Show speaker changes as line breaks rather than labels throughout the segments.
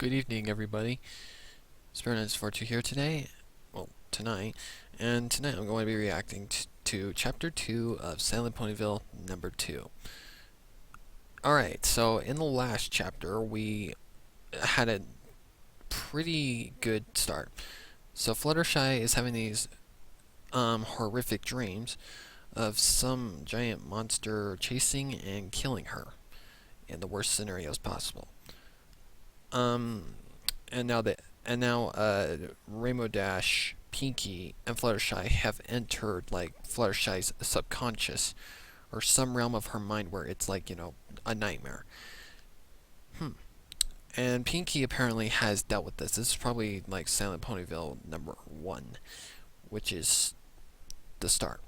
Good evening, everybody. Sparrow here today. Well, tonight. And tonight I'm going to be reacting to Chapter 2 of Silent Ponyville number 2. Alright, so in the last chapter, we had a pretty good start. So Fluttershy is having these horrific dreams of some giant monster chasing and killing her in the worst scenarios possible. And now Rainbow Dash, Pinky, and Fluttershy have entered like Fluttershy's subconscious, or some realm of her mind where it's like, you know, a nightmare. And Pinky apparently has dealt with this. This is probably like Silent Ponyville number 1, which is the start.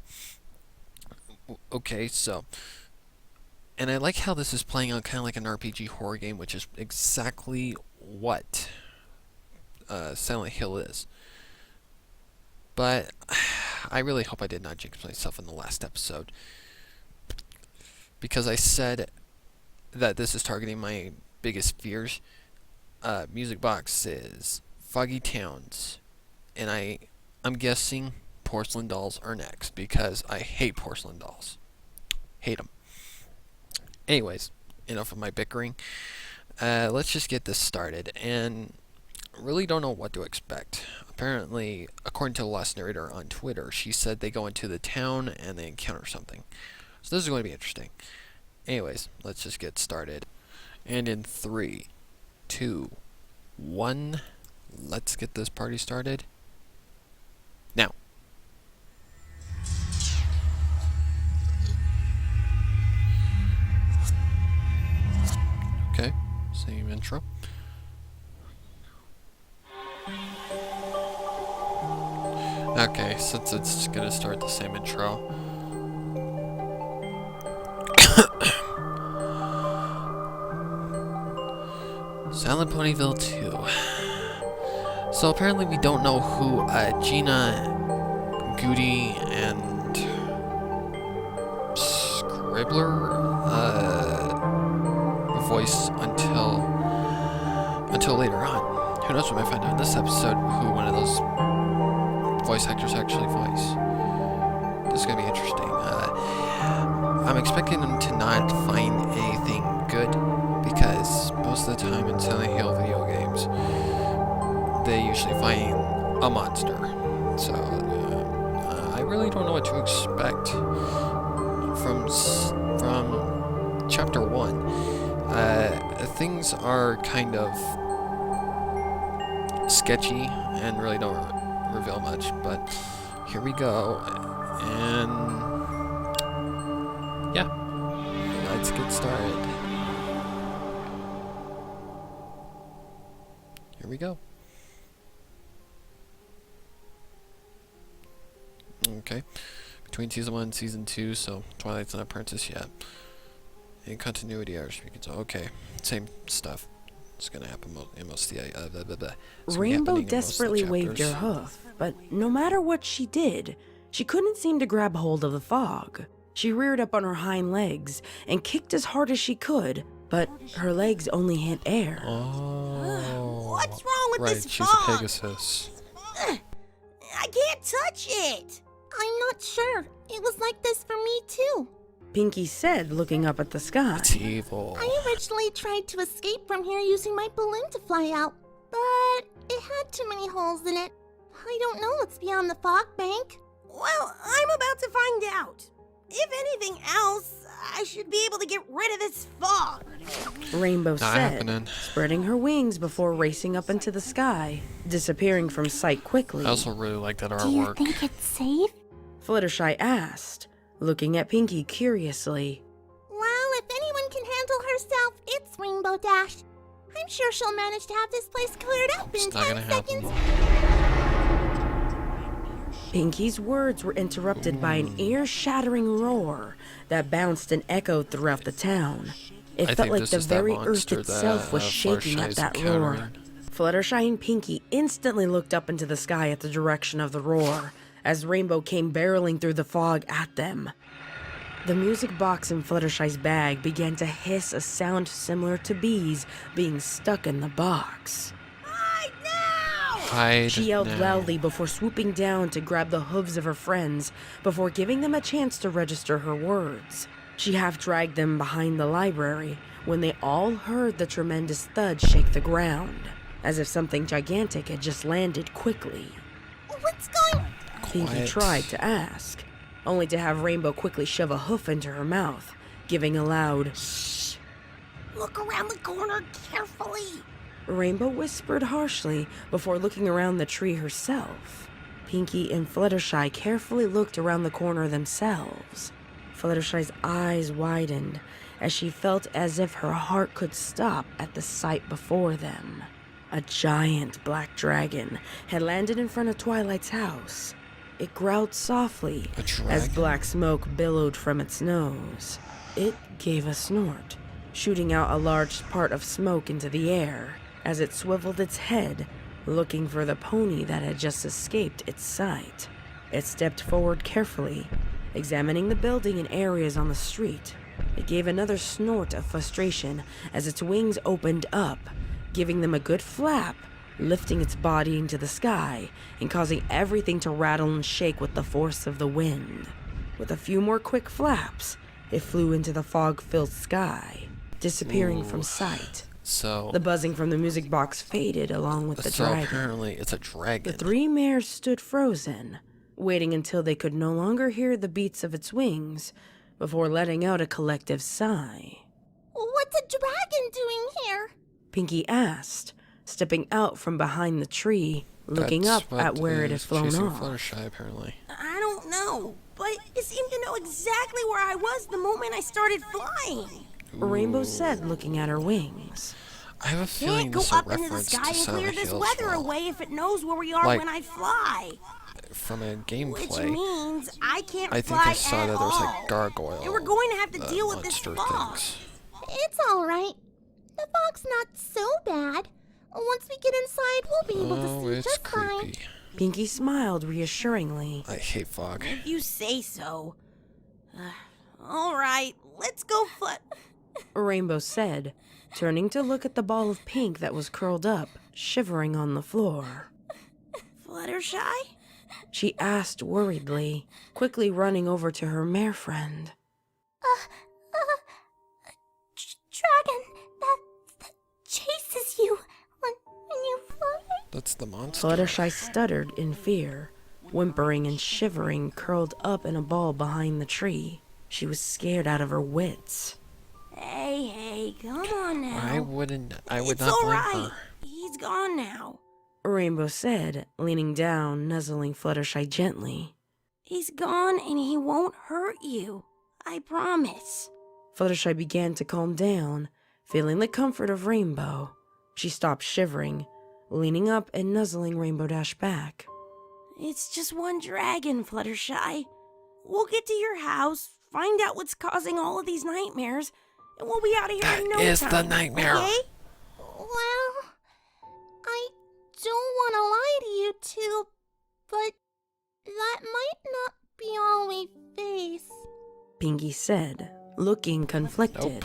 Okay, so. And I like how this is playing on kind of like an RPG horror game, which is exactly what Silent Hill is. But I really hope I did not jinx myself in the last episode, because I said that this is targeting my biggest fears. Music boxes, foggy towns, and I'm guessing porcelain dolls are next, because I hate porcelain dolls. Hate them. Anyways, enough of my bickering. Let's just get this started, and really don't know what to expect. Apparently, according to the last narrator on Twitter, she said they go into the town and they encounter something. So this is going to be interesting. Anyways, let's just get started. And in 3, 2, 1, let's get this party started. Now. Okay, same intro. Okay, since it's gonna start the same intro. Silent Ponyville 2. So apparently we don't know who Gina, Goody, and Scribbler voice until later on. Who knows, we might find out in this episode who one of those voice actors actually voice. This is gonna be interesting. I'm expecting them to not find anything good, because most of the time in Silent Hill video games, they usually find a monster. So I really don't know what to expect from Chapter 1. Things are kind of sketchy and really don't reveal much, but here we go, and yeah, let's get started. Here we go. Okay, between Season 1 and Season 2, so Twilight's not Princess yet. In continuity errors, okay, same stuff. It's gonna happen in most of the
Rainbow desperately waved her hoof, but no matter what she did, she couldn't seem to grab hold of the fog. She reared up on her hind legs and kicked as hard as she could, but her legs only hit air.
Oh,
what's wrong with
right,
this
she's
fog?
a Pegasus.
I can't touch it. I'm not sure. It was like this for me too.
Pinky said, looking up at the sky.
It's evil.
I originally tried to escape from here using my balloon to fly out, but it had too many holes in it. I don't know what's beyond the fog bank. Well, I'm about to find out. If anything else, I should be able to get rid of this fog.
Rainbow said, spreading her wings before racing up into the sky, disappearing from sight quickly.
I also really like that artwork.
Do you think it's safe?
Fluttershy asked, looking at Pinky curiously.
Well, if anyone can handle herself, it's Rainbow Dash. I'm sure she'll manage to have this place cleared up in 10 seconds.
Pinky's words were interrupted by an ear-shattering roar that bounced and echoed throughout the town. It felt like the very earth itself was shaking at that roar. Fluttershy and Pinky instantly looked up into the sky at the direction of the roar, as Rainbow came barreling through the fog at them. The music box in Fluttershy's bag began to hiss a sound similar to bees being stuck in the box.
Hide now!
Hide
She yelled
now.
loudly before swooping down to grab the hooves of her friends before giving them a chance to register her words. She half dragged them behind the library when they all heard the tremendous thud shake the ground, as if something gigantic had just landed quickly.
What's going...
Pinky
Quiet.
tried to ask, only to have Rainbow quickly shove a hoof into her mouth, giving a loud shh.
Look around the corner carefully.
Rainbow whispered harshly before looking around the tree herself. Pinky and Fluttershy carefully looked around the corner themselves. Fluttershy's eyes widened as she felt as if her heart could stop at the sight before them. A giant black dragon had landed in front of Twilight's house. It growled softly
A dragon?
as black smoke billowed from its nose. It gave a snort, shooting out a large part of smoke into the air as it swiveled its head, looking for the pony that had just escaped its sight. It stepped forward carefully, examining the building and areas on the street. It gave another snort of frustration as its wings opened up, giving them a good flap, lifting its body into the sky and causing everything to rattle and shake with the force of the wind. With a few more quick flaps, it flew into the fog-filled sky, disappearing from sight.
So,
The buzzing from the music box faded along with the dragon.
apparently it's a dragon.
The three mares stood frozen, waiting until they could no longer hear the beats of its wings before letting out a collective sigh.
What's a dragon doing here?
Pinky asked, stepping out from behind the tree, looking
That's
up
what
at where it had
is
flown
chasing
off.
Fluttershy, apparently.
I don't know, but it seemed to know exactly where I was the moment I started flying.
Rainbow said, looking at her wings.
I have a feeling
Can't go
this is a
up into the
reference
sky
to
and clear
Silent
this
Hill
weather
as well.
away if it knows where we are
Like-
when I fly.
From a
Which
gameplay,
means I can't
I think
fly
I saw
at
that there was
all.
like gargoyle.
And we're going to have to deal with this
monster
fog.
things.
It's all right. The fog's not so bad. Once we get inside, we'll be able to
Oh,
see
it's
just fine.
creepy.
Pinky smiled reassuringly.
I hate fog.
If you say so. All right, let's go
Rainbow said, turning to look at the ball of pink that was curled up, shivering on the floor.
Fluttershy?
She asked worriedly, quickly running over to her mare friend.
Dragon that chases you when you fly.
That's the monster.
Fluttershy stuttered in fear, whimpering and shivering, curled up in a ball behind the tree. She was scared out of her wits.
Hey, come on now.
I would
It's
not
all
blame
right.
her.
He's gone now.
Rainbow said, leaning down, nuzzling Fluttershy gently.
He's gone and he won't hurt you. I promise.
Fluttershy began to calm down, feeling the comfort of Rainbow. She stopped shivering, leaning up and nuzzling Rainbow Dash back.
It's just one dragon, Fluttershy. We'll get to your house, find out what's causing all of these nightmares, and we'll be out of here in no
That is
time.
the nightmare.
Okay? Well, I don't want to lie to you two, but that might not be all we face.
Pinky said, looking conflicted.
Nope.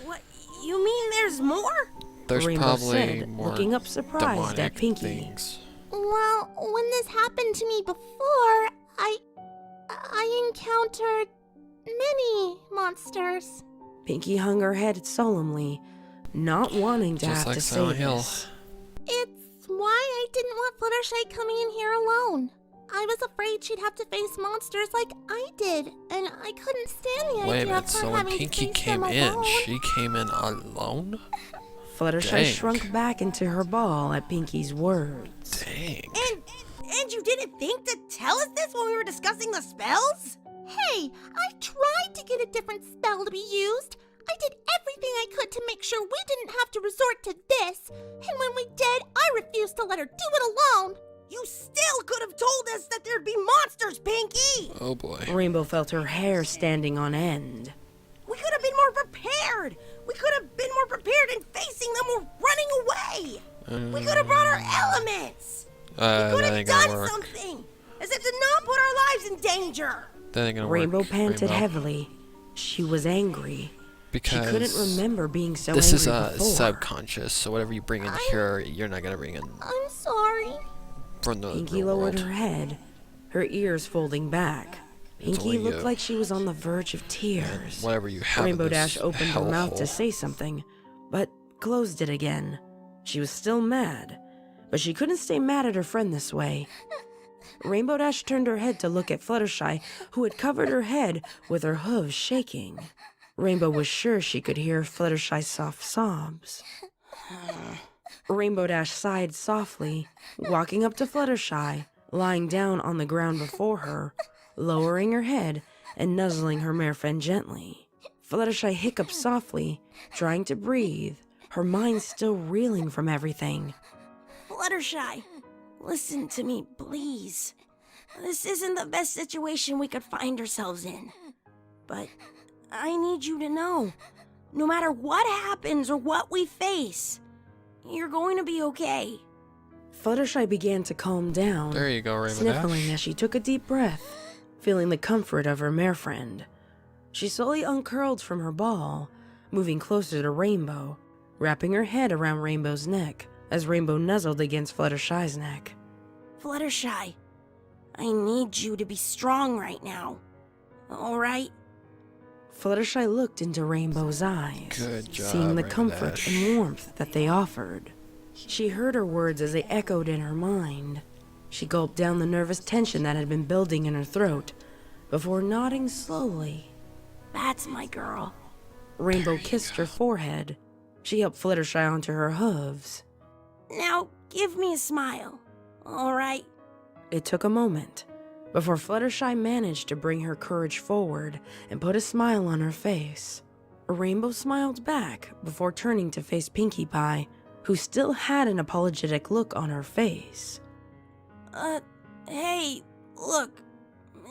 What? You mean there's more?
There's
Rainbow
probably
said,
more
looking up surprised
demonic
at Pinky.
things.
Well, when this happened to me before, I encountered many monsters.
Pinky hung her head solemnly, not wanting to
Just
have
like
to say
Silent Hill.
this.
It's why I didn't want Fluttershy coming in here alone. I was afraid she'd have to face monsters like I did, and I couldn't stand the
Wait a
idea
minute,
of her
so when
having
Pinky
to face
came
them
in,
alone.
she came in alone?
Fluttershy
Dang.
shrunk back into her ball at Pinky's words.
Dang.
And you didn't think to tell us this when we were discussing the spells? Hey, I tried to get a different spell to be used. I did everything I could to make sure we didn't have to resort to this. And when we did, I refused to let her do it alone. You still could have told us that there'd be monsters, Pinky!
Oh boy.
Rainbow felt her hair standing on end.
We could have been more prepared! We could have been more prepared in facing them or running away! We could have brought our elements! We could
That
have
ain't gonna
done
work.
something! As if to not put our lives in danger!
That ain't gonna
Rainbow
work,
panted
Rainbow.
heavily. She was angry.
Because
she couldn't remember being so
this
angry
is
before.
subconscious, so whatever you bring in here, you're not gonna bring in
I'm sorry.
from the
Pinky
real
lowered
world.
her head, her ears folding back.
It's
Pinky
only
looked
you.
like she was on the verge of
And
tears.
whatever you have
Rainbow
in this
Dash opened her mouth to
hellhole.
say something, but closed it again. She was still mad, but she couldn't stay mad at her friend this way. Rainbow Dash turned her head to look at Fluttershy, who had covered her head with her hooves shaking. Rainbow was sure she could hear Fluttershy's soft sobs. Rainbow Dash sighed softly, walking up to Fluttershy, lying down on the ground before her, lowering her head and nuzzling her mare friend gently. Fluttershy hiccuped softly, trying to breathe, her mind still reeling from everything.
Fluttershy, listen to me, please. This isn't the best situation we could find ourselves in. But I need you to know, no matter what happens or what we face, you're going to be okay.
Fluttershy began to calm down,
There you go, Rainbow
sniffling
Dash.
as she took a deep breath, feeling the comfort of her mare friend. She slowly uncurled from her ball, moving closer to Rainbow, wrapping her head around Rainbow's neck as Rainbow nuzzled against Fluttershy's neck.
Fluttershy, I need you to be strong right now. All right?
Fluttershy looked into Rainbow's eyes,
Good job,
seeing the
Rainbow
comfort
Dash.
and warmth that they offered. She heard her words as they echoed in her mind. She gulped down the nervous tension that had been building in her throat before nodding slowly.
That's my girl.
Rainbow kissed her forehead. She helped Fluttershy onto her hooves.
Now, give me a smile. All right?
It took a moment before Fluttershy managed to bring her courage forward and put a smile on her face. Rainbow smiled back before turning to face Pinkie Pie, who still had an apologetic look on her face.
Hey, look.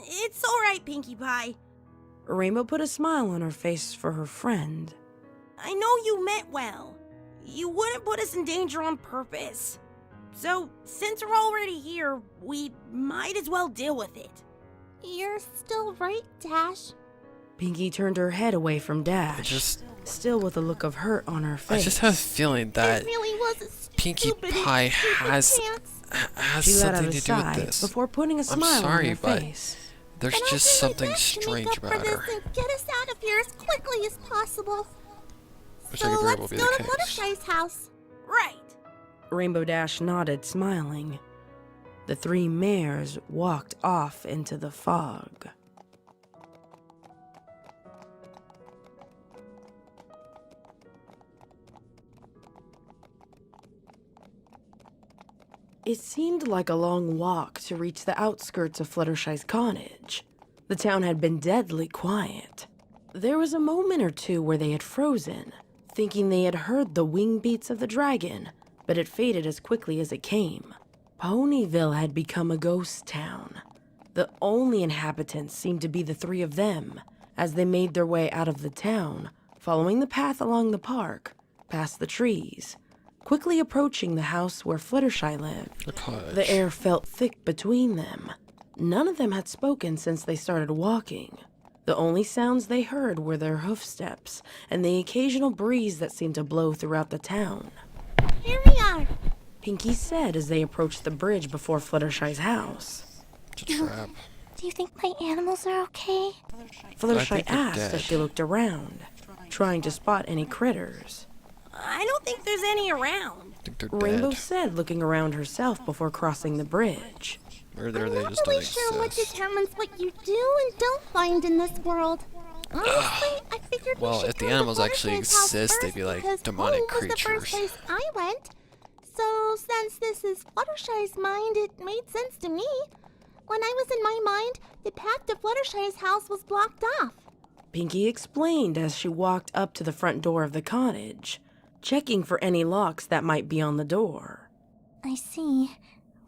It's all right, Pinkie Pie.
Rainbow put a smile on her face for her friend.
I know you meant well. You wouldn't put us in danger on purpose. So, since we're already here, we might as well deal with it.
You're still right, Dash.
Pinkie turned her head away from Dash, still with a look of hurt on her face.
I just have a feeling that
It really was a
Pinkie
stupid,
Pie
stupid
has
chance.
She let out
something
a
to do
sigh
with this.
before putting a
I'm
smile
sorry,
on her
but
face.
there's
And I'll
just
do my
something
best to make
strange
up for
about
this
her.
and get us out of here as quickly as possible.
Which
So
I could very well
let's
be
go
the
to
case.
Fluttershy's house.
Right.
Rainbow Dash nodded, smiling. The three mares walked off into the fog. It seemed like a long walk to reach the outskirts of Fluttershy's cottage. The town had been deadly quiet. There was a moment or two where they had frozen, thinking they had heard the wing beats of the dragon, but it faded as quickly as it came. Ponyville had become a ghost town. The only inhabitants seemed to be the three of them, as they made their way out of the town, following the path along the park, past the trees, quickly approaching the house where Fluttershy lived.
The cottage.
The air felt thick between them. None of them had spoken since they started walking. The only sounds they heard were their hoofsteps and the occasional breeze that seemed to blow throughout the town.
Here we are.
Pinkie said as they approached the bridge before Fluttershy's house.
It's a trap.
Do you think my animals are okay?
Fluttershy
think they're
asked
dead.
as she looked around, trying to spot any critters.
I don't think there's any around.
I think they're
Rainbow
dead.
said, looking around herself before crossing the bridge.
Or they
I'm
just
not
don't
really sure what
exist.
determines what you do and don't find in this world. Honestly, I figured
Well,
we should
if the
come to
animals actually
Fluttershy's house
exist, they'd
first
be like
because
demonic
home was the first
creatures.
place I went. So since this is Fluttershy's mind, it made sense to me. When I was in my mind, the path to Fluttershy's house was blocked off.
Pinkie explained as she walked up to the front door of the cottage, checking for any locks that might be on the door.
I see.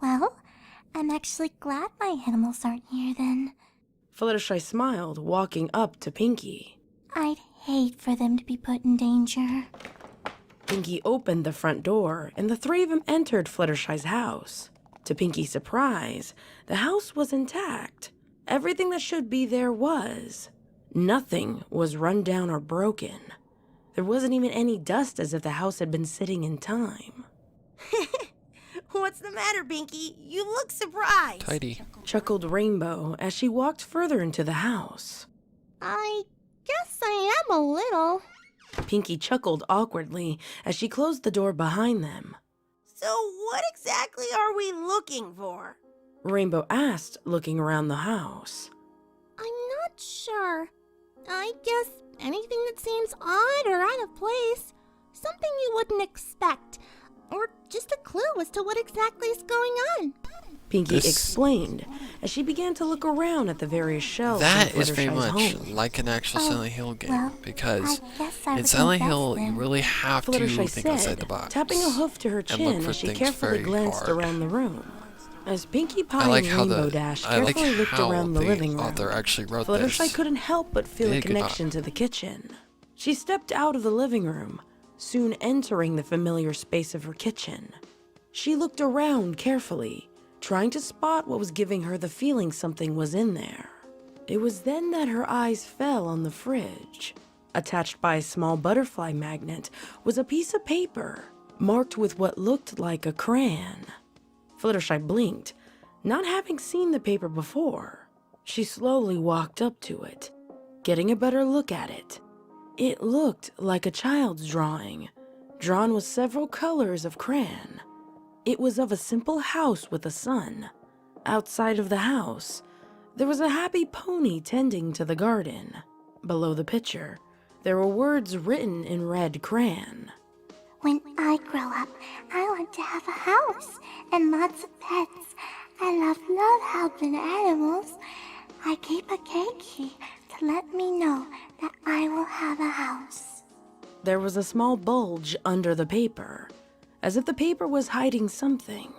Well, I'm actually glad my animals aren't here then.
Fluttershy smiled, walking up to Pinkie.
I'd hate for them to be put in danger.
Pinkie opened the front door, and the three of them entered Fluttershy's house. To Pinkie's surprise, the house was intact. Everything that should be there was. Nothing was run down or broken. There wasn't even any dust, as if the house had been sitting in time.
What's the matter, Pinky? You look surprised.
Tidy.
Chuckled Rainbow as she walked further into the house.
I guess I am a little.
Pinky chuckled awkwardly as she closed the door behind them.
So what exactly are we looking for?
Rainbow asked, looking around the house.
I'm not sure. I guess anything that seems odd or out of place. Something you wouldn't expect. Or just a clue as to what exactly is going on.
Pinky explained as she began to look around at the various shelves.
That is very
Fluttershy's
much
home.
like an actual Silent Hill game, because
I
in Silent Hill you really have to
Fluttershy
think outside
said,
the box.
tapping a hoof to her
and look
chin
for
as she
things
carefully
very
glanced
hard.
around the room. As Pinkie Pie
I like
and
how
Rainbow Dash
I like
carefully looked
how
around the living room,
author actually wrote
Fluttershy
this.
couldn't help but feel a
Big
connection to the kitchen. She stepped out of the living room, soon entering the familiar space of her kitchen. She looked around carefully, trying to spot what was giving her the feeling something was in there. It was then that her eyes fell on the fridge. Attached by a small butterfly magnet was a piece of paper, marked with what looked like a crayon. Fluttershy blinked, not having seen the paper before. She slowly walked up to it, getting a better look at it. It looked like a child's drawing, drawn with several colors of crayon. It was of a simple house with a sun. Outside of the house, there was a happy pony tending to the garden. Below the picture, there were words written in red crayon.
When I grow up, I want to have a house and lots of pets. I love helping animals. I keep a cake key to let me know that I will have a house.
There was a small bulge under the paper, as if the paper was hiding something.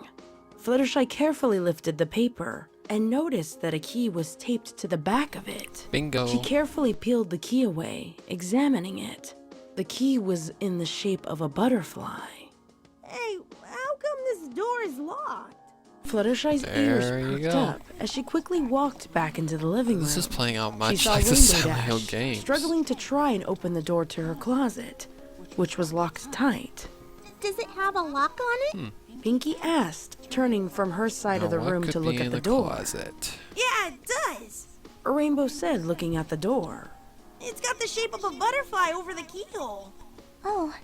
Fluttershy carefully lifted the paper and noticed that a key was taped to the back of it.
Bingo.
She carefully peeled the key away, examining it. The key was in the shape of a butterfly.
Hey, how come this door is locked?
Fluttershy's
There
ears
you
perked
go.
up as she quickly walked back into the living room.
This is playing out
She
much
saw
like the
Rainbow
Silent Hill
Dash
games.
struggling to try and open the door to her closet, which was locked tight.
Does it have a lock on it?
Pinky asked, turning from her side of
Now,
the
what
room
could
to look
be
at
in
the door.
Closet?
Yeah, it does.
Rainbow said, looking at the door.
It's got the shape of a butterfly over the keyhole.
Oh,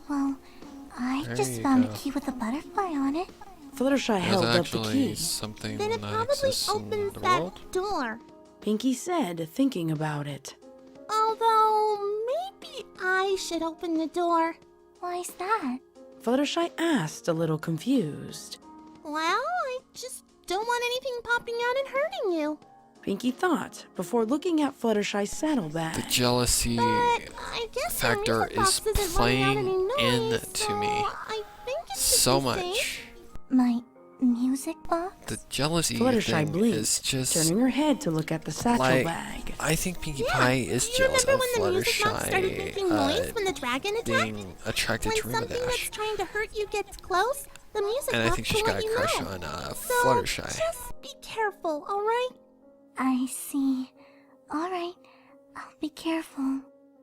well, I
There
just
you
found
go.
a key with a butterfly on it.
Fluttershy
There's
held up the
actually
key.
something
Then it
that
probably
exists in
opens
the
that
world.
door.
Pinky said, thinking about it.
Although, maybe I should open the door. Why's that?
Fluttershy asked, a little confused.
Well, I just don't want anything popping out and hurting you.
Pinky thought, before looking at Fluttershy's saddlebag.
The jealousy
But I guess your
factor
music box
is
isn't letting out
playing
any noise,
into
so
me
I think it should
so
be
much.
safe. My music box?
The jealousy
Fluttershy
thing
blinked,
is just
turning her head to look at the satchel
like,
bag.
I think Pinkie
Yeah,
Pie is
do you
jealous
remember
of
when the music box started
Fluttershy
making noise when the dragon attacked?
being attracted
When
to Rainbow
something that's
Dash.
trying to hurt you gets close, the music
And I
box
think
will
she's
let
got a
you
crush
know.
on
So
Fluttershy.
just be careful, alright? I see. Alright, I'll be careful.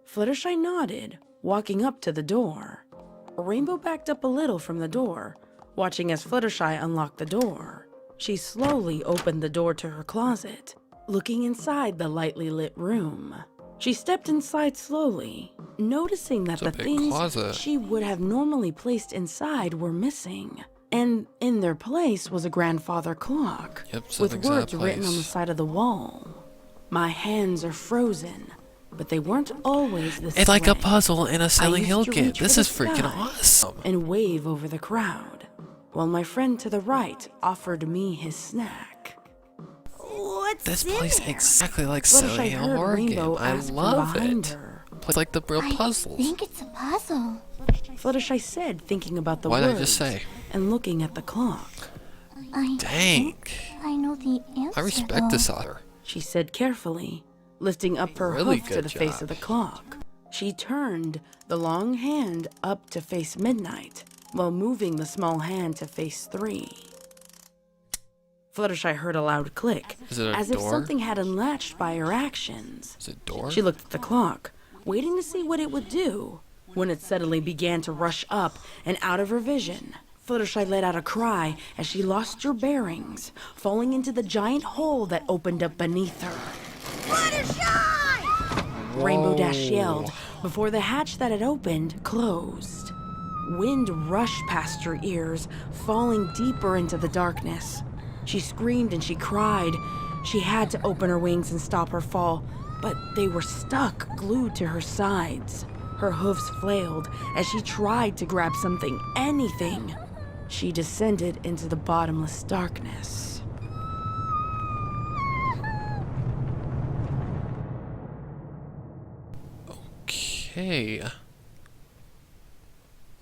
Fluttershy nodded, walking up to the door. Rainbow backed up a little from the door, watching as Fluttershy unlocked the door. She slowly opened the door to her closet, looking inside the lightly lit room. She stepped inside slowly, noticing that
It's a
the
big
things
closet.
she would have normally placed inside were missing. And in their place was a grandfather clock,
Yep,
with
something's out of
words written on the
place.
side of the wall. My hands are frozen, but they weren't always this
It's like a
way.
puzzle in a Silent
used
Hill
to
game.
reach
This
for
is
the
freaking
sky
awesome.
and wave over the crowd, while my friend to the right offered me his snack.
What's
This
in
plays
there?
exactly like
Fluttershy
Silent Hill
heard
horror game.
Rainbow
I
ask from
love
behind
it.
her.
Plays like the real
I
puzzles.
think it's a puzzle.
Fluttershy said, thinking about the
What did I
words
just say?
and looking at the clock.
I
Dang.
think I know the answer.
I respect this author.
She said carefully, lifting up her
Really
hoof to
good
the face
job.
of the clock. She turned the long hand up to face midnight, while moving the small hand to face 3. Fluttershy heard a loud click,
Is it a
as
door?
if something had unlatched by her actions.
Is it a door?
She looked at the clock, waiting to see what it would do, when it suddenly began to rush up and out of her vision. Fluttershy let out a cry as she lost her bearings, falling into the giant hole that opened up beneath her.
Fluttershy!
Rainbow Dash yelled before the hatch that had opened closed. Wind rushed past her ears, falling deeper into the darkness. She screamed and she cried. She had to open her wings and stop her fall, but they were stuck, glued to her sides. Her hooves flailed as she tried to grab something, anything. She descended into the bottomless darkness.
Okay.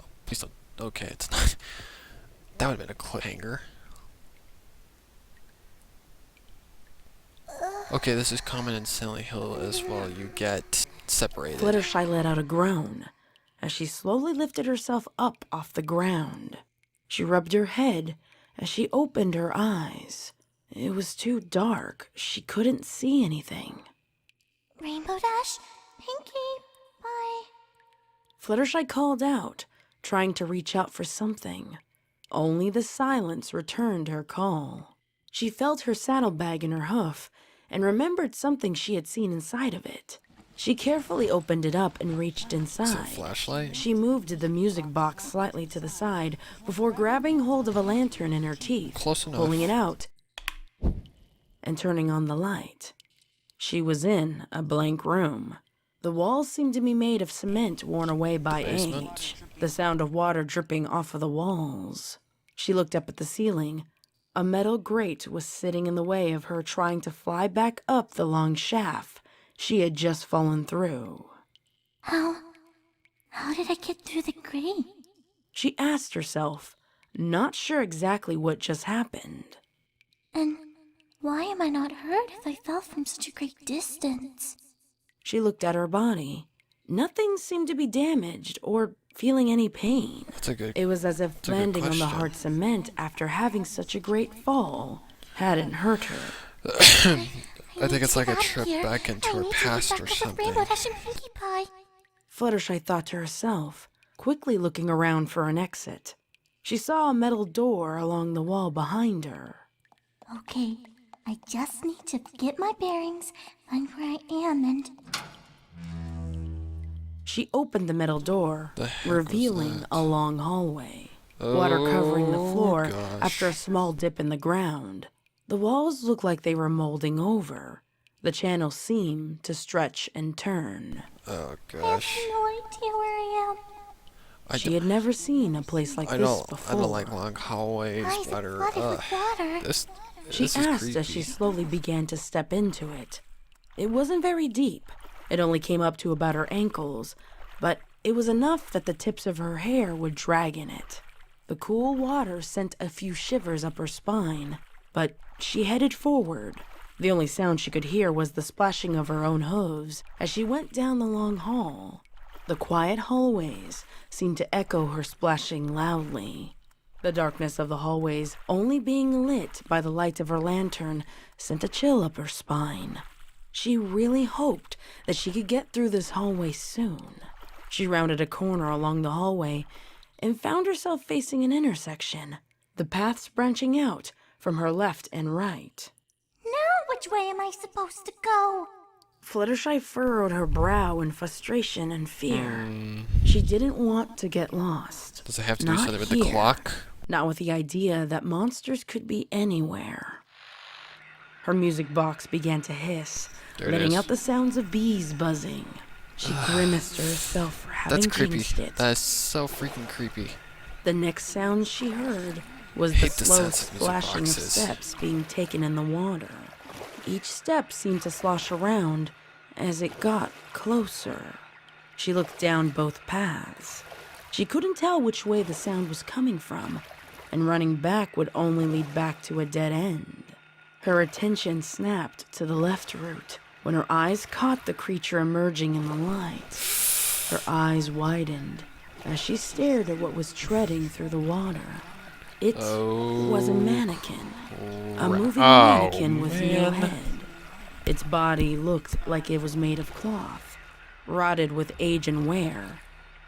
Oh, please don't. Okay, it's not. That would have been a cliffhanger. Okay, this is common in Silent Hill as well. You get separated.
Fluttershy let out a groan as she slowly lifted herself up off the ground. She rubbed her head as she opened her eyes. It was too dark. She couldn't see anything.
Rainbow Dash? Pinkie? Bye.
Fluttershy called out, trying to reach out for something. Only the silence returned her call. She felt her saddlebag in her hoof and remembered something she had seen inside of it. She carefully opened it up and reached
Is it a
inside.
flashlight?
She moved the music box slightly to the side before grabbing hold of a lantern in her teeth,
Close enough.
pulling it out, and turning on the light. She was in a blank room. The walls seemed to be made of cement worn away by
Basement?
age, the sound of water dripping off of the walls. She looked up at the ceiling. A metal grate was sitting in the way of her trying to fly back up the long shaft she had just fallen through.
How did I get through the grate?
She asked herself, not sure exactly what just happened.
And why am I not hurt if I fell from such a great distance?
She looked at her body. Nothing seemed to be damaged or feeling any pain.
That's a good.
It was as if
a good
landing on the
question.
hard cement after having such a great fall hadn't hurt her.
I think it's like a
Get out of
trip
here.
back into
I
her
need to
past
get
or
back up with
something.
Rainbow Dash and Pinkie Pie.
Fluttershy thought to herself, quickly looking around for an exit. She saw a metal door along the wall behind her.
Okay, I just need to get my bearings, find where I am, and...
She opened the metal door,
The heck was
revealing
that?
a long hallway. Water covering the floor
gosh.
after a small dip in the ground. The walls looked like they were molding over. The channels seemed to stretch and turn.
Oh
I have
gosh.
no idea where I am.
She had never seen a place like
I
this
don't.
before.
I don't like long hallways.
Why is it
Water.
flooded with water?
This.
She
This is
asked
creepy.
as she slowly began to step into it. It wasn't very deep. It only came up to about her ankles, but it was enough that the tips of her hair would drag in it. The cool water sent a few shivers up her spine, but she headed forward. The only sound she could hear was the splashing of her own hooves as she went down the long hall. The quiet hallways seemed to echo her splashing loudly. The darkness of the hallways, only being lit by the light of her lantern, sent a chill up her spine. She really hoped that she could get through this hallway soon. She rounded a corner along the hallway and found herself facing an intersection, the paths branching out from her left and right.
Now which way am I supposed to go?
Fluttershy furrowed her brow in frustration and fear. She didn't want to get lost.
Does it have to do
Not
something with the
here.
clock?
Not with the idea that monsters could be anywhere. Her music box began to hiss,
There it
letting
is.
out the sounds of bees buzzing. She grimaced to herself for having
That's creepy.
jinxed it.
That is so freaking creepy.
The next sound she heard was the
Hate the
slow
sounds of music
splashing of
boxes.
steps being taken in the water. Each step seemed to slosh around as it got closer. She looked down both paths. She couldn't tell which way the sound was coming from, and running back would only lead back to a dead end. Her attention snapped to the left route when her eyes caught the creature emerging in the light. Her eyes widened as she stared at what was treading through the water. It was a mannequin. A moving
Oh,
mannequin with no
man.
head. Its body looked like it was made of cloth, rotted with age and wear.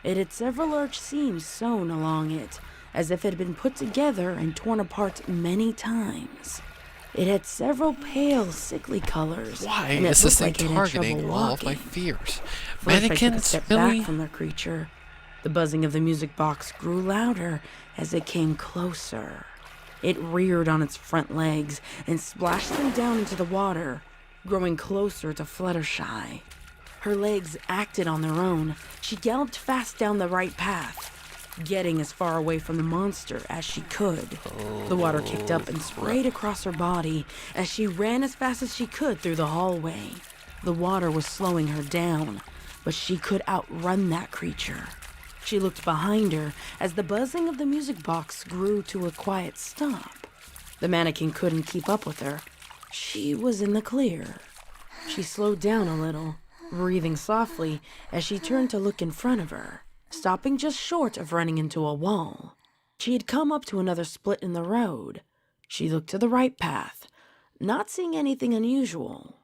It had several large seams sewn along it, as if it had been put together and torn apart many times. It had several pale, sickly colors.
Why
and it
is this
looked
thing
like it had trouble
targeting all of my
walking.
fears?
Fluttershy took a
Mannequins,
step
really?
back from the creature. The buzzing of the music box grew louder as it came closer. It reared on its front legs and splashed them down into the water, growing closer to Fluttershy. Her legs acted on their own. She galloped fast down the right path, getting as far away from the monster as she could. The water kicked up and sprayed across her body as she ran as fast as she could through the hallway. The water was slowing her down, but she could outrun that creature. She looked behind her as the buzzing of the music box grew to a quiet stop. The mannequin couldn't keep up with her. She was in the clear. She slowed down a little, breathing softly as she turned to look in front of her, stopping just short of running into a wall. She had come up to another split in the road. She looked to the right path, not seeing anything unusual.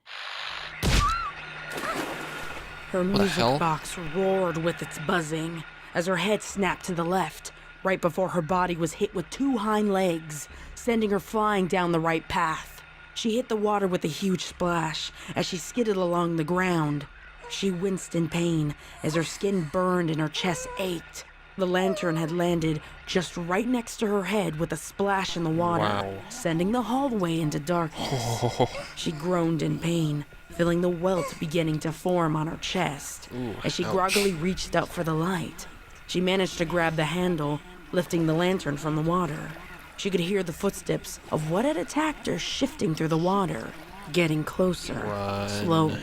Her music box roared with its buzzing as her head snapped to the left, right before her body was hit with two hind legs, sending her flying down the right path. She hit the water with a huge splash as she skidded along the ground. She winced in pain as her skin burned and her chest ached. The lantern had landed just right next to her head with a splash in the water, sending the hallway into darkness. She groaned in pain, feeling the welt beginning to form on her chest. As she groggily reached out for the light, she managed to grab the handle, lifting the lantern from the water. She could hear the footsteps of what had attacked her shifting through the water, getting closer, slowly.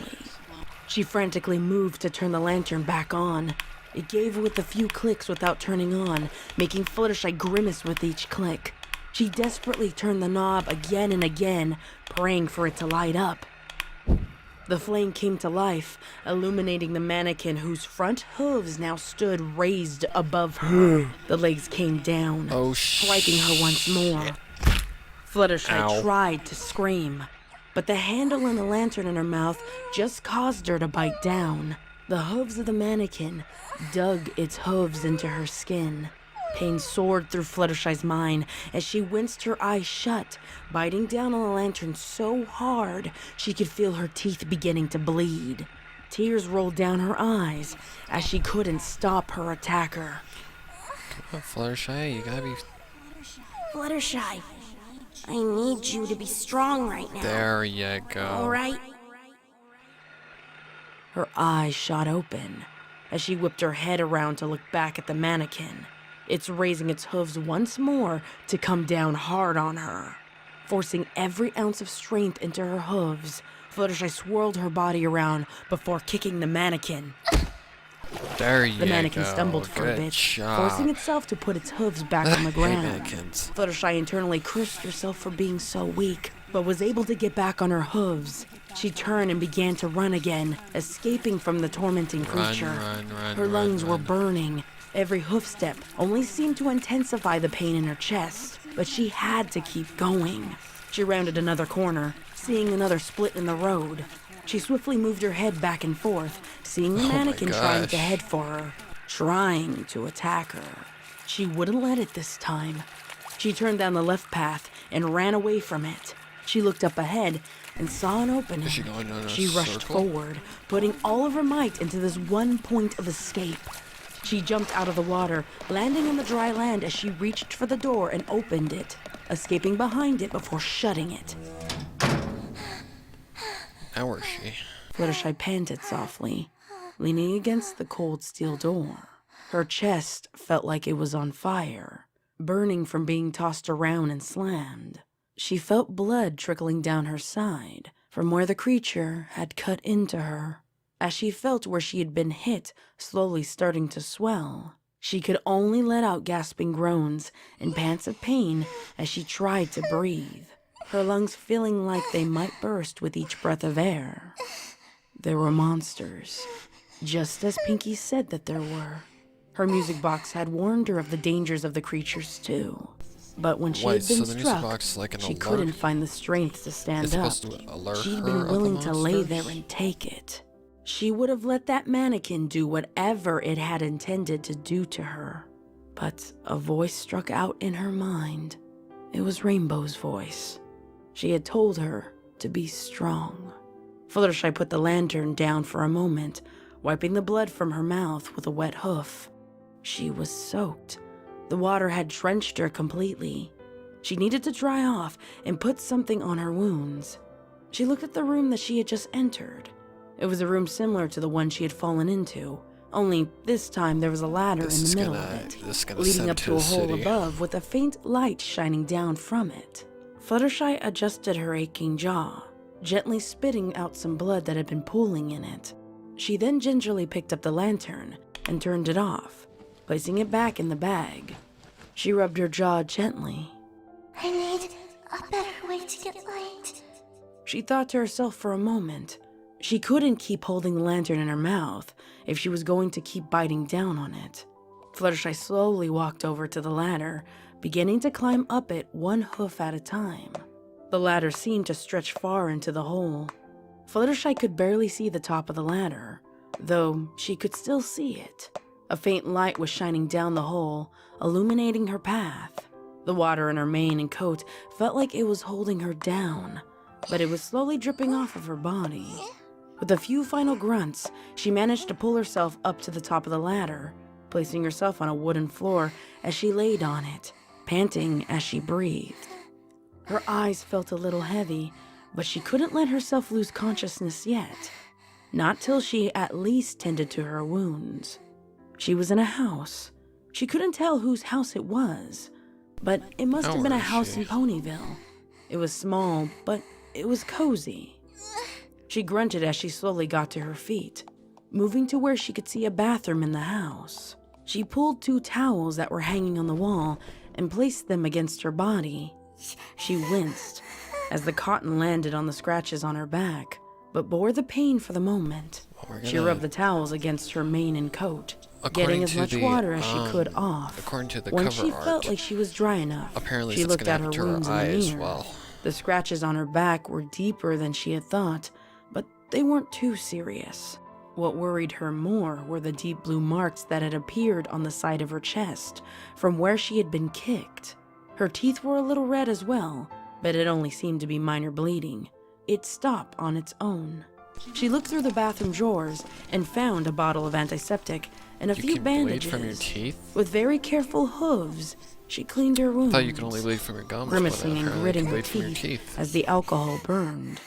She frantically moved to turn the lantern back on. It gave with a few clicks without turning on, making Fluttershy grimace with each click. She desperately turned the knob again and again, praying for it to light up. The flame came to life, illuminating the mannequin whose front hooves now stood raised above her. The legs came down, striking her once more. Fluttershy tried to scream, but the handle and the lantern in her mouth just caused her to bite down. The hooves of the mannequin dug its hooves into her skin. Pain soared through Fluttershy's mind as she winced her eyes shut, biting down on the lantern so hard she could feel her teeth beginning to bleed. Tears rolled down her eyes as she couldn't stop her attacker.
Come on, Fluttershy, you gotta be...
Fluttershy, I need you to be strong right now.
There you go.
All right?
Her eyes shot open as she whipped her head around to look back at the mannequin. It's raising its hooves once more to come down hard on her. Forcing every ounce of strength into her hooves, Fluttershy swirled her body around before kicking the mannequin.
There you go.
The mannequin stumbled for a bit, forcing itself to put its hooves back on the ground. Fluttershy internally cursed herself for being so weak, but was able to get back on her hooves. She turned and began to run again, escaping from the tormenting creature. Her lungs were burning. Every hoof step only seemed to intensify the pain in her chest, but she had to keep going. She rounded another corner, seeing another split in the road. She swiftly moved her head back and forth, seeing the mannequin trying to head for her, trying to attack her. She wouldn't let it this time. She turned down the left path and ran away from it. She looked up ahead and saw an opening. She rushed forward, putting all of her might into this one point of escape. She jumped out of the water, landing on the dry land as she reached for the door and opened it, escaping behind it before shutting it.
How is she?
Fluttershy panted softly, leaning against the cold steel door. Her chest felt like it was on fire, burning from being tossed around and slammed. She felt blood trickling down her side from where the creature had cut into her. As she felt where she had been hit slowly starting to swell, she could only let out gasping groans and pants of pain as she tried to breathe, her lungs feeling like they might burst with each breath of air. There were monsters, just as Pinky said that there were. Her music box had warned her of the dangers of the creatures too. But when she had been struck, she couldn't find the strength to stand up. She'd been willing to lay there and take it. She would have let that mannequin do whatever it had intended to do to her. But a voice struck out in her mind. It was Rainbow's voice. She had told her to be strong. Fluttershy put the lantern down for a moment, wiping the blood from her mouth with a wet hoof. She was soaked. The water had drenched her completely. She needed to dry off and put something on her wounds. She looked at the room that she had just entered. It was a room similar to the one she had fallen into, only this time there was a ladder in the middle of it, leading up to a hole above with a faint light shining down from it. Fluttershy adjusted her aching jaw, gently spitting out some blood that had been pooling in it. She then gingerly picked up the lantern and turned it off, placing it back in the bag. She rubbed her jaw gently.
I need a better way to get light.
She thought to herself for a moment. She couldn't keep holding the lantern in her mouth if she was going to keep biting down on it. Fluttershy slowly walked over to the ladder, beginning to climb up it one hoof at a time. The ladder seemed to stretch far into the hole. Fluttershy could barely see the top of the ladder, though she could still see it. A faint light was shining down the hole, illuminating her path. The water in her mane and coat felt like it was holding her down, but it was slowly dripping off of her body. With a few final grunts, she managed to pull herself up to the top of the ladder, placing herself on a wooden floor as she laid on it, panting as she breathed. Her eyes felt a little heavy, but she couldn't let herself lose consciousness yet. Not till she at least tended to her wounds. She was in a house. She couldn't tell whose house it was, but it must have been a house in Ponyville. It was small, but it was cozy. She grunted as she slowly got to her feet, moving to where she could see a bathroom in the house. She pulled 2 towels that were hanging on the wall and placed them against her body. She winced as the cotton landed on the scratches on her back, but bore the pain for the moment. She rubbed the towels against her mane and coat, getting as much water as she could off.
According to the
When
cover
she
art,
felt like she was dry enough,
apparently
she looked at her wounds in the mirror.
Well.
The scratches on her back were deeper than she had thought, but they weren't too serious. What worried her more were the deep blue marks that had appeared on the side of her chest from where she had been kicked. Her teeth were a little red as well, but it only seemed to be minor bleeding. It stopped on its own. She looked through the bathroom drawers and found a bottle of antiseptic and a few bandages.
Bleed from your teeth?
With very careful hooves, she cleaned her wounds.
I thought you could only bleed from your gums.
Grimacing and gritting her teeth as the alcohol burned.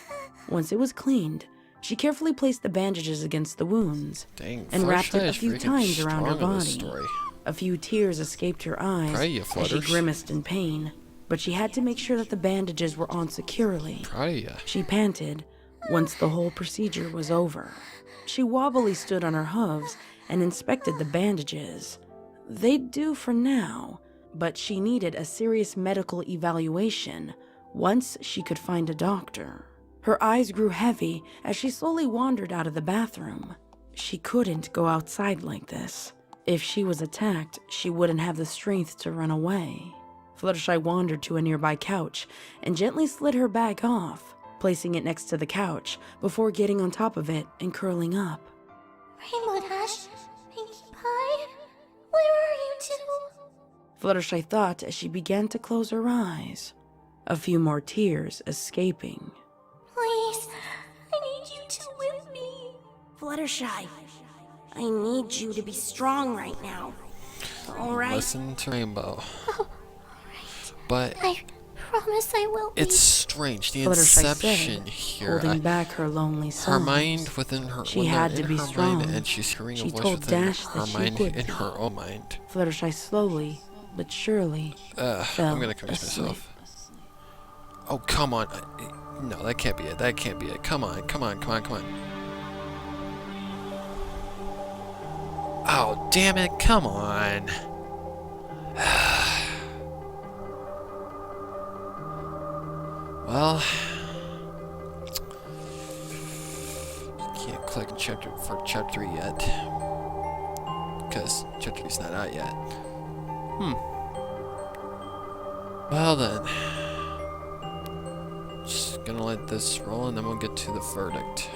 Once it was cleaned, she carefully placed the bandages against the wounds and wrapped it a few times around her body. A few tears escaped her eyes as she grimaced in pain, but she had to make sure that the bandages were on securely. She panted once the whole procedure was over. She wobbly stood on her hooves and inspected the bandages. They'd do for now, but she needed a serious medical evaluation once she could find a doctor. Her eyes grew heavy as she slowly wandered out of the bathroom. She couldn't go outside like this. If she was attacked, she wouldn't have the strength to run away. Fluttershy wandered to a nearby couch and gently slid her bag off, placing it next to the couch before getting on top of it and curling up.
Rainbow Dash, Pinkie Pie, where are you two?
Fluttershy thought as she began to close her eyes, a few more tears escaping.
Please, I need you two with me.
Fluttershy, I need you to be strong right now. All right?
Listen to Rainbow.
Oh, all right.
But
I promise I will be.
it's strange. The
Fluttershy
inception
said,
here.
holding back her lonely sobs.
Her mind within her.
She had to be strong.
Mind, and she's hearing
She
a voice
told
within
Dash
her
that she
mind
would
in
be.
her own mind.
Fluttershy slowly but surely fell
I'm gonna convince
asleep.
myself. Oh, come on. No, that can't be it. That can't be it. Come on, come on, come on, come on. Oh, damn it. Come on. Well, can't click on chapter 3 yet. Because chapter 3's not out yet. Well then, just gonna let this roll and then we'll get to the verdict.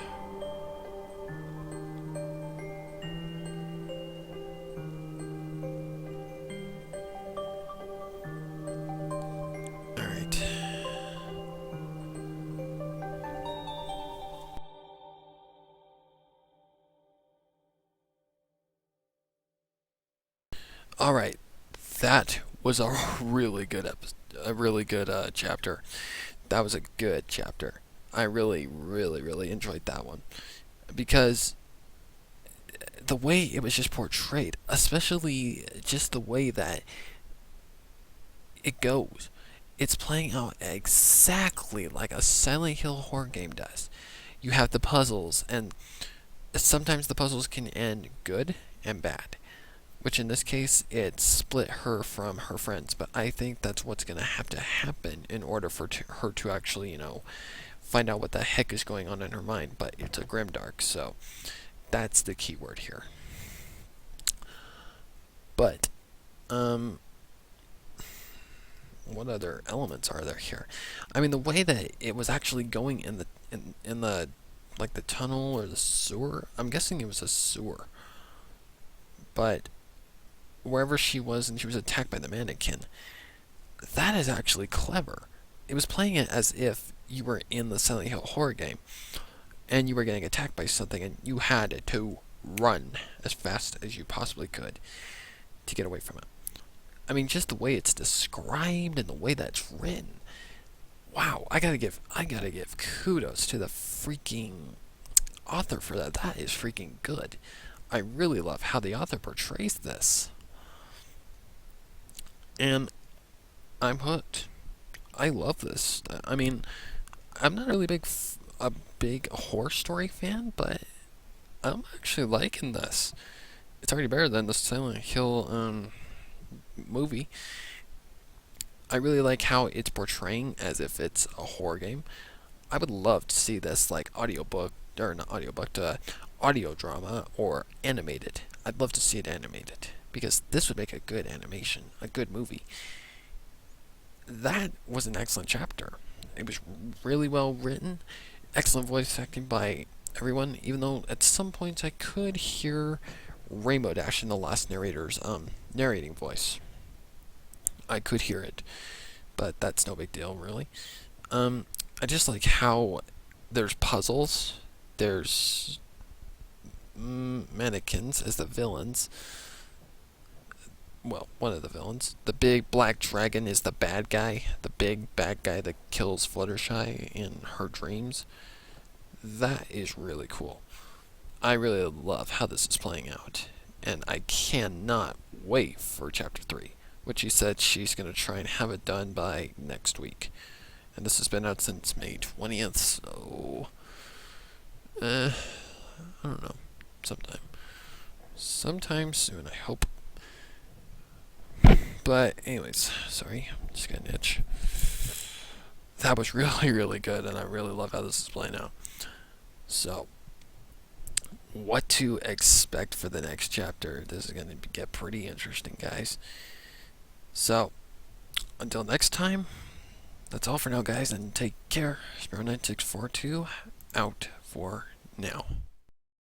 Alright. Alright, that was a really good chapter. That was a good chapter. I really enjoyed that one because the way it was just portrayed, especially just the way that it goes, it's playing out exactly like a Silent Hill horror game does. You have the puzzles, and sometimes the puzzles can end good and bad, which in this case it split her from her friends, but I think that's what's going to have to happen in order for her to actually, find out what the heck is going on in her mind. But it's a Grimdark, so that's the key word here. But what other elements are there here? I mean, the way that it was actually going in the like the tunnel or the sewer, I'm guessing it was a sewer, but wherever she was and she was attacked by the mannequin, that is actually clever. It was playing it as if you were in the Silent Hill horror game and you were getting attacked by something and you had to run as fast as you possibly could to get away from it. I mean, just the way it's described and the way that's written. Wow, I gotta give kudos to the freaking author for that. That is freaking good. I really love how the author portrays this. And I'm hooked. I love this. I mean, I'm not really a big horror story fan, but I'm actually liking this. It's already better than the Silent Hill movie. I really like how it's portraying as if it's a horror game. I would love to see this like audiobook, or not audiobook, audio drama or animated. I'd love to see it animated because this would make a good animation, a good movie. That was an excellent chapter. It was really well written, excellent voice acting by everyone, even though at some points I could hear Rainbow Dash in the last narrator's narrating voice. I could hear it, but that's no big deal, really. I just like how there's puzzles, there's mannequins as the villains. Well, one of the villains. The big black dragon is the bad guy, the big bad guy that kills Fluttershy in her dreams. That is really cool. I really love how this is playing out, and I cannot wait for Chapter 3, which she said she's going to try and have it done by next week. And this has been out since May 20th, so I don't know, sometime soon, I hope. But anyways, sorry, just got an itch. That was really good, and I really love how this is playing out. So, what to expect for the next chapter? This is going to get pretty interesting, guys. So, until next time, that's all for now, guys, and take care. Sparrow 9642 out for now.